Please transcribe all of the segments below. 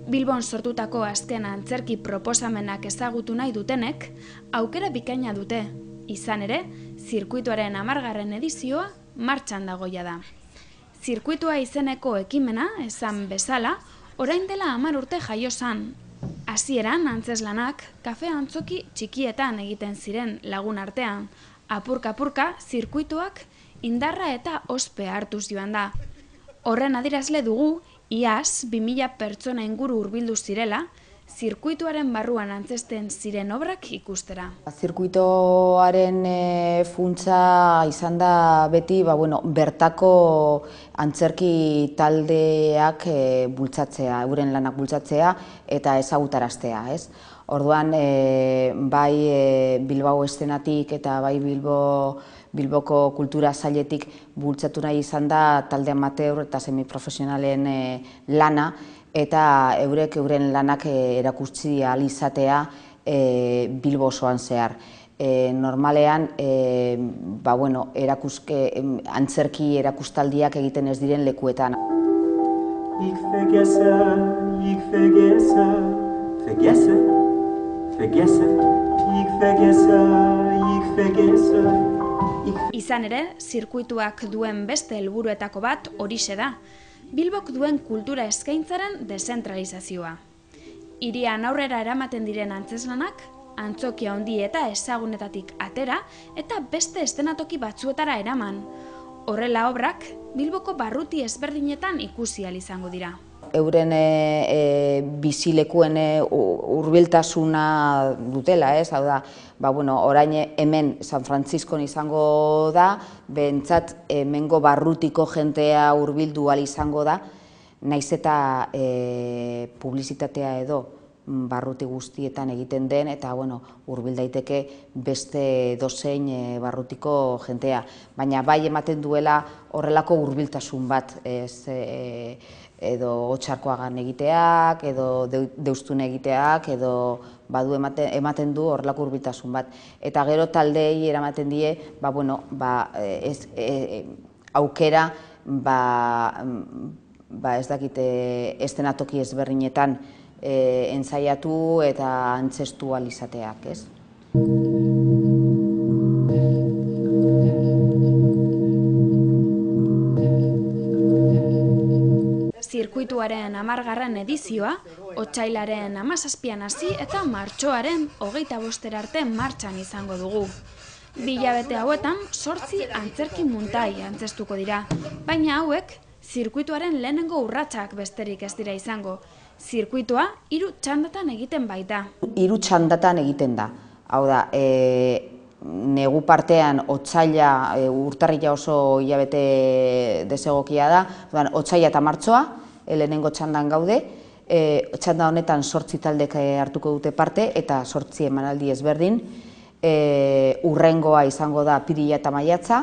Bilbon sortutako azken antzerki proposamenak ezagutu nahi dutenek, aukera bikaina dute. Izan ere, zirkuituaren 10. edizioa martxan dagoia da. Zirkuitua izeneko ekimena, esan bezala, orain dela 10 urte jaio zan. Hasieran antzeslanak kafe antzoki txikietan egiten ziren lagun artean. Apurka-apurka zirkuituak indarra eta ospea hartuz joan da. Horren adierazle dugu, iaz 2000 pertsona inguru hurbildu zirela, zirkuituaren barruan antzesten ziren obrak ikustera. Zirkuitoaren funtsa izan da beti bertako antzerki taldeak bultzatzea, euren lanak bultzatzea eta ezagutaraztea. Orduan, bai Bilbao eszenatik eta bai Bilboko kultura sailetik bultzatu nahi izan da talde amateur eta semiprofesionalen lana, eta euren lanak erakutsi ahal izatea Bilbo osoan zehar. Normalean, antzerki erakustaldiak egiten ez diren lekuetan. Ich vergesse, Izan ere, zirkuituak duen beste helburuetako bat horixe da. Bilbok duen kultura eskaintzaren deszentralizazioa. Hirian aurrera eramaten diren antzeslanak, antzokia handi eta ezagunetatik atera eta beste eszenatoki batzuetara eraman. Horrela obrak, Bilboko barruti ezberdinetan ikusi ahal izango dira. Euren bizilekuen hurbiltasuna dutela, hau da, orain hemen San Frantziskon izango da, behintzat hemengo barrutiko jentea hurbildu ahal izango da, nahiz eta publizitatea edo barruti guztietan egiten den, eta hurbil daiteke beste dozein barrutiko jentea. Baina bai ematen duela horrelako hurbiltasun bat, edo Otxarkoagan egiteak, edo Deustun egiteak, edo badu ematen du horrelako hurbiltasun bat. Eta gero taldeei eramaten die, aukera, ez dakite, eszenatoki ezberdinetan entzaiatu eta antzestu ahal izateak, ez? Zirkuituaren 10. edizioa, otsailaren 17an hasi eta martxoaren 25 arte martxan izango dugu. 2 hilabete hauetan 8 antzerki muntai antzestuko dira, baina hauek zirkuituaren lehenengo urratsak besterik ez dira izango. Zirkuitua 3 txandatan egiten baita. 3 txandatan egiten da. Hau da, negu partean otsaila, urtarrila oso hilabete desegokia da, otsaila eta martxoa, lehenengo txandan gaude, txanda honetan 8 taldek hartuko dute parte eta 8 emanaldi ezberdin, urrengoa izango da apirila eta maiatza,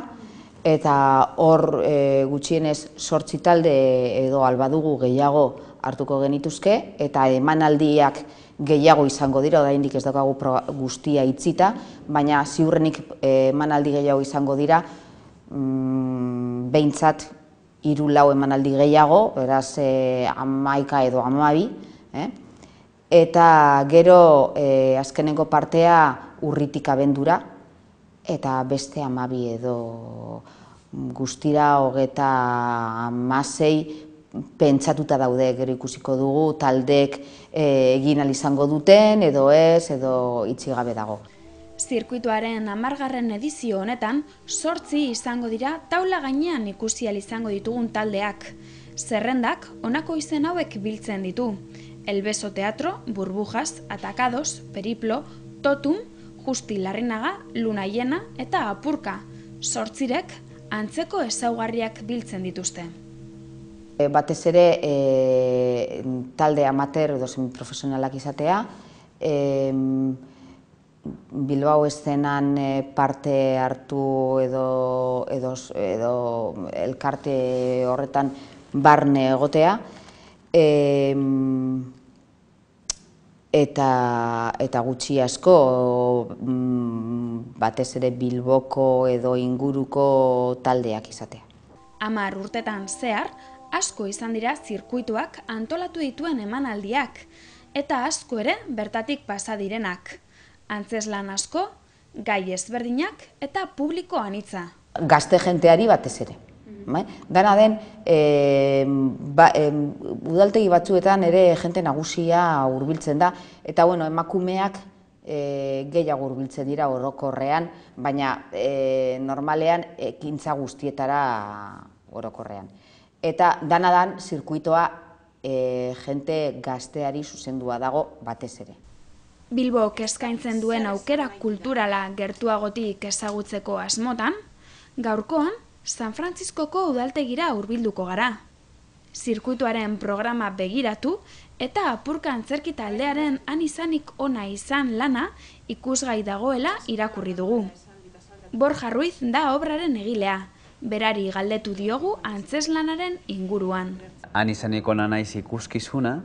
eta hor gutxienez 8 talde edo albadugu gehiago hartuko genituzke, eta emanaldiak gehiago izango dira, oraindik ez daukagu guztia itzita, baina ziurrenik emanaldi gehiago izango dira, behintzat 3-4 emanaldi gehiago, beraz 11 edo 12, eta gero azkenengo partea urritik abendura, eta beste 12 edo guztira 26 pentsatuta daude, gero ikusiko dugu, taldeek egin ahal izango duten, edo ez, edo itxi gabe dago. Zirkuituaren 10. edizio honetan, 8 izango dira taula gainean ikusi ahal izango ditugun taldeak. Zerrendak honako izen hauek biltzen ditu: El Beso Teatro, Burbujas, Atakados, Periplo, Totum, Justi Larrinaga, Luna Llena eta Apurka. 8rek antzeko ezaugarriak biltzen dituzte. Batez ere talde amateur edo semiprofesionalak izatea, Bilbao eszenan parte hartu edo elkarte horretan barne egotea, eta gutxi asko batez ere Bilboko edo inguruko taldeak izatea. 10 urtetan zehar, Asko izan dira zirkuituak antolatu dituen emanaldiak, eta asko ere bertatik pasa direnak. Antzeslan asko, gai ezberdinak eta publiko anitza. Gazte jenteari batez ere. Dana den, udaltegi batzuetan ere jente nagusia hurbiltzen da, eta emakumeak gehiago hurbiltzen dira orokorrean, baina normalean ekintza guztietara orokorrean. Eta dana dan zirkuitoa jente gazteari zuzendua dago batez ere. Bilbok eskaintzen duen aukera kulturala gertuagotik ezagutzeko asmotan, gaurkoan San Frantziskoko udaltegira hurbilduko gara. Zirkuituaren programa begiratu eta apurka antzerki taldearen han izanik ona izan lana ikusgai dagoela irakurri dugu. Borja Ruiz da obraren egilea, berari galdetu diogu antzeslanaren inguruan. Han izanik ona naiz ikuskizuna,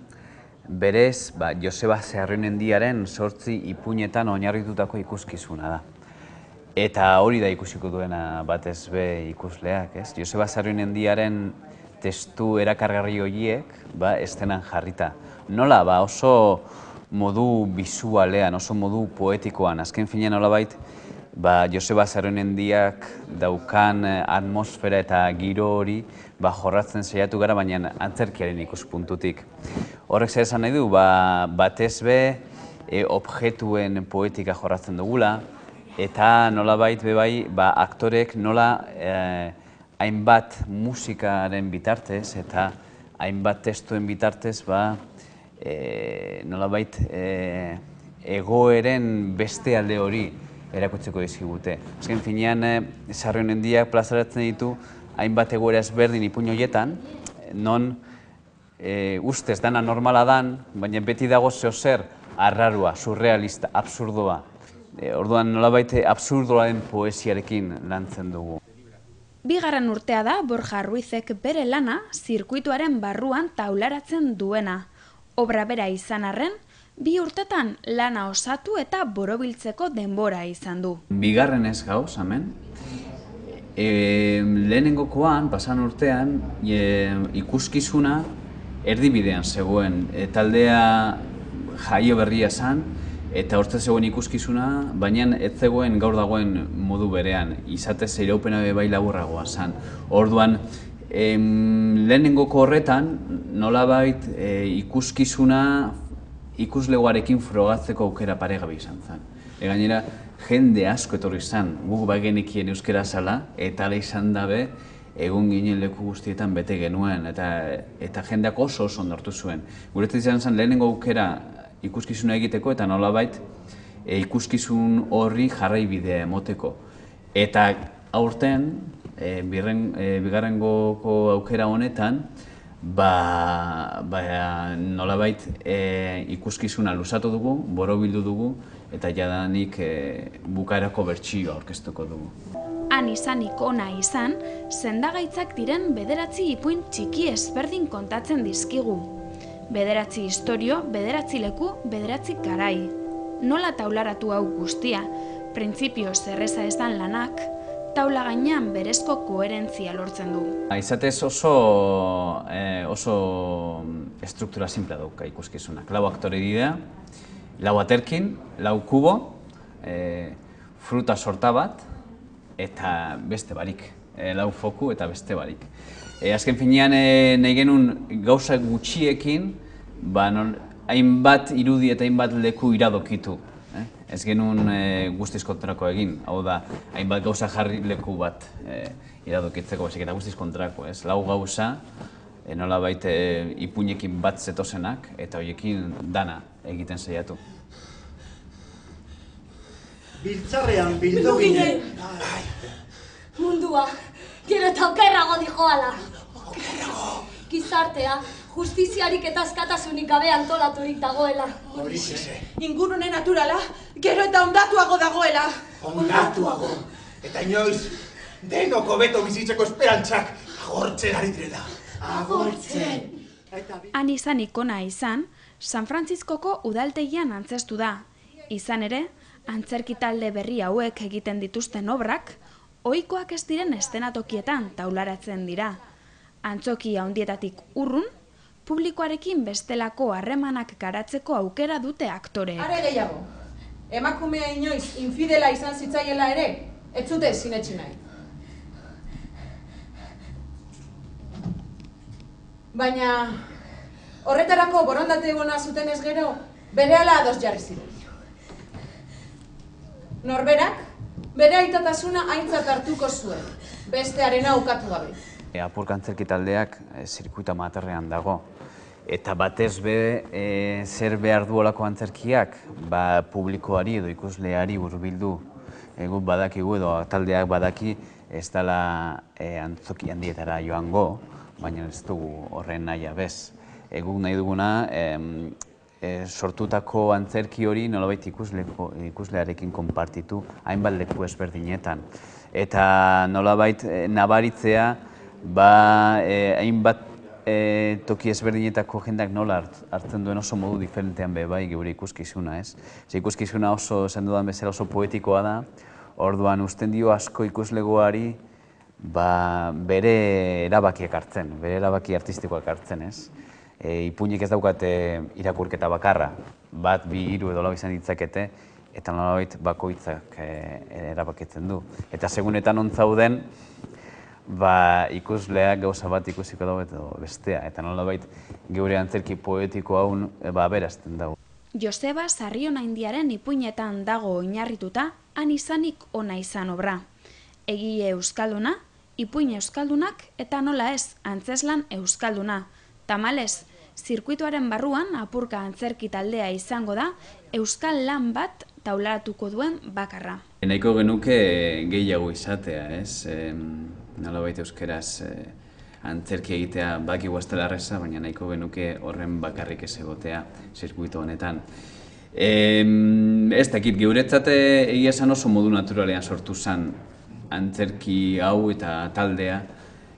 berez Joseba Zerrenendiaren 8 ipuinetan oinarritutako ikuskizuna da. Eta hori da ikusiko duena batez be ikusleak, ez? Joseba Zerrenendiaren testu erakargarri horiek estenan jarrita. Nola, oso modu bisualean, oso modu poetikoan, azken finean nolabait, Joseba Zerrenendiak daukan atmosfera eta giro hori jorratzen saiatu gara, baina antzerkiaren ikuspuntutik. Horrek zer esan nahi du, batez be objektuen poetika jorratzen dugula, eta nolabait bebai aktorek nola hainbat musikaren bitartez eta hainbat testuen bitartez nolabait egoeren beste alde hori erakutsiko dizkigute. Azken finean, Zerrenendiak plazaratzen ditu hainbat egoera ezberdin ipuin horietan, non ustez dana normala dan, baina beti dago zeozer arrarua, surrealista, absurdoa. Orduan nolabait absurdoaren poesiarekin lantzen dugu. Bigarren urtea da Borja Ruizek bere lana zirkuituaren barruan taularatzen duena. Obra bera izan arren, 2 urtetan lana osatu eta borobiltzeko denbora izan du. Bigarren ez gauz, hemen. Lehenengokoan, pasan urtean, ikuskizuna erdibidean zegoen. Taldea jaio berria zen, eta hortze zegoen ikuskizuna, baina ez zegoen gaur dagoen modu berean, izatez iraupena bai laburragoa zen. Orduan, lehenengoko horretan, nolabait ikuskizuna ikuslegoarekin frogatzeko aukera paregabe izan zen. Gainera, jende asko etorri zen, guk bagenekien euskera zala, eta ala izan dabe, egun ginen leku guztietan bete genuen, eta jendeak oso ondartu zuen. Guretzat izan zen lehenengo aukera ikuskizuna egiteko eta nolabait ikuskizun horri jarraibidea emoteko. Eta aurten, bigarrengoko aukera honetan, nolabait ikuskizuna luzatu dugu, borobildu dugu, eta jadanik bukaerako bertsioa aurkeztuko dugu. Han izanik ona izan, sendagaitzak diren 9 ipuin txiki ezberdin kontatzen dizkigu. 9 istorio, 9 leku, 9 garai. Nola taularatu hau guztia, printzipio zerreza ez dan lanak, taula gainean berezko koherentzia lortzen du. Izatez oso estruktura simplea dauka ikuskizunak. 4 aktore dira, 4 aterkin, 4 kubo, fruta sorta bat, eta beste barik. 4 foku eta beste barik. Azken finean nahi genuen gauza gutxiekin, hainbat irudi eta hainbat leku iradokitu. Ez genuen guztiz kontrako egin, hau da, hainbat gauza jarri leku bat iradokitzeko, baizik eta guztiz kontrako, ez? 4 gauza, nolabait ipuinekin bat zetozenak, eta horiekin dana egiten saiatu. Biltzarrean bildu ginen. Mundua, gero eta okerrago dijoala. Okerrago? Gizartea, justiziarik eta askatasunik gabe antolaturik dagoela. Horixe. Ingurune naturala, gero eta ondatuago dagoela. Ondatuago. Eta inoiz, denoko beto bizitzeko esperantzak agortzen ari direla. Agortzen. Han izan ikona izan, San Frantziskoko udaltegian antzestu da. Izan ere, antzerki talde berri hauek egiten dituzten obrak, ohikoak ez diren eszenatokietan taularatzen dira. Antzoki handietatik urrun, publikoarekin bestelako harremanak garatzeko aukera dute aktoreek. Are gehiago, emakumea inoiz infidela izan zitzaiela ere, ez zute sinetsi nahi. Baina, horretarako borondate egona zuten ez gero, berehala ados jarri ziren. Norberak, bere aitatasuna aintzat hartuko zuen, bestearena ukatu gabe. Apurka antzerki taldeak zirkuita amaterrean dago. Eta batez be, zer behar du olako antzerkiak, publikoari edo ikusleari hurbildu. Guk badakigu edo taldeak badaki ez dela antzoki handietara joango, baina ez dugu horren nahia bez. Guk nahi duguna, sortutako antzerki hori nolabait ikuslearekin konpartitu hainbat leku ezberdinetan. Eta nolabait nabaritzea hainbat toki ezberdinetako jendak nola hartzen duen oso modu diferentean bai geure ikuskizuna, ez? Ikuskizuna oso, esan dudan bezala, oso poetikoa da, orduan uzten dio asko ikuslegoari bere erabakiak hartzen, bere erabaki artistikoak hartzen, ez? Ipuinek ez daukate irakurketa bakarra, bat, bi, hiru edo lau izan ditzakete, eta nolabait bakoitzak erabakitzen du. Eta segunetan ontzauden, ikusleak gauza bat ikusiko dago edo bestea, eta nolabait geure antzerki poetiko hau aberazten dago. Joseba Sarrionaindiaren ipuinetan dago oinarrituta, han izanik ona izan obra. Egile euskalduna, ipuin euskaldunak eta nola ez, antzeslan euskalduna. Tamalez, zirkuituaren barruan apurka antzerki taldea izango da euskal lan bat taularatuko duen bakarra. Nahiko genuke gehiago izatea, ez? Nolabait euskeraz antzerki egitea bakigu ez dela erraza, baina nahiko genuke horren bakarrik ez egotea zirkuitu honetan. Ez dakit, geuretzat egia esan oso modu naturalean sortu zen antzerki hau eta taldea,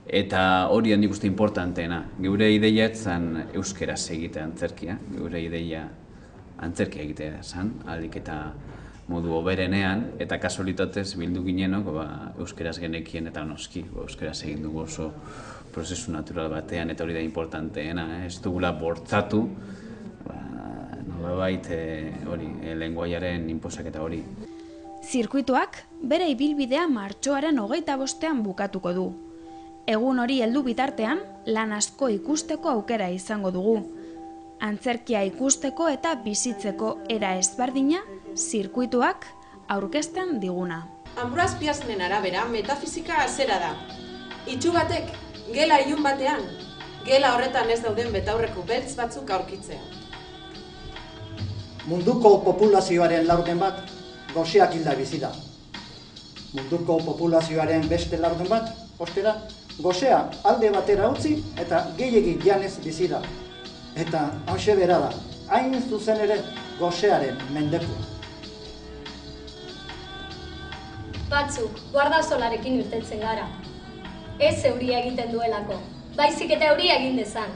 eta hori handik uste importanteena. Geure ideia etzan euskeraz egitea antzerkia, geure ideia antzerkia egitea zen, ahalik eta modu oberenean, eta kasualitatez bildu ginenok euskeraz genekien eta noski, euskeraz egin dugu oso prozesu natural batean, eta hori da importanteena, ez dugula bortzatu, nolabait lenguaiaren inposaketa hori. Zirkuituak bere ibilbidea martxoaren 25ean bukatuko du. Egun hori heldu bitartean, lan asko ikusteko aukera izango dugu. Antzerkia ikusteko eta bizitzeko era ezberdina zirkuituak aurkezten diguna. Ambroise Piasnen arabera, metafizika zera da. Itxu batek, gela ilun batean, gela horretan ez dauden betaurreko beltz batzuk aurkitzea. Munduko populazioaren laurden bat, goseak hilda bizi da. Munduko populazioaren beste laurden bat, ostera, gosea alde batera utzi eta gehiegi janez bizi da. Eta hauxe bera da, hain zuzen ere gosearen mendeku. Batzuk, guardasolarekin irtetzen gara. Ez euria egiten duelako, baizik eta euria egin dezan.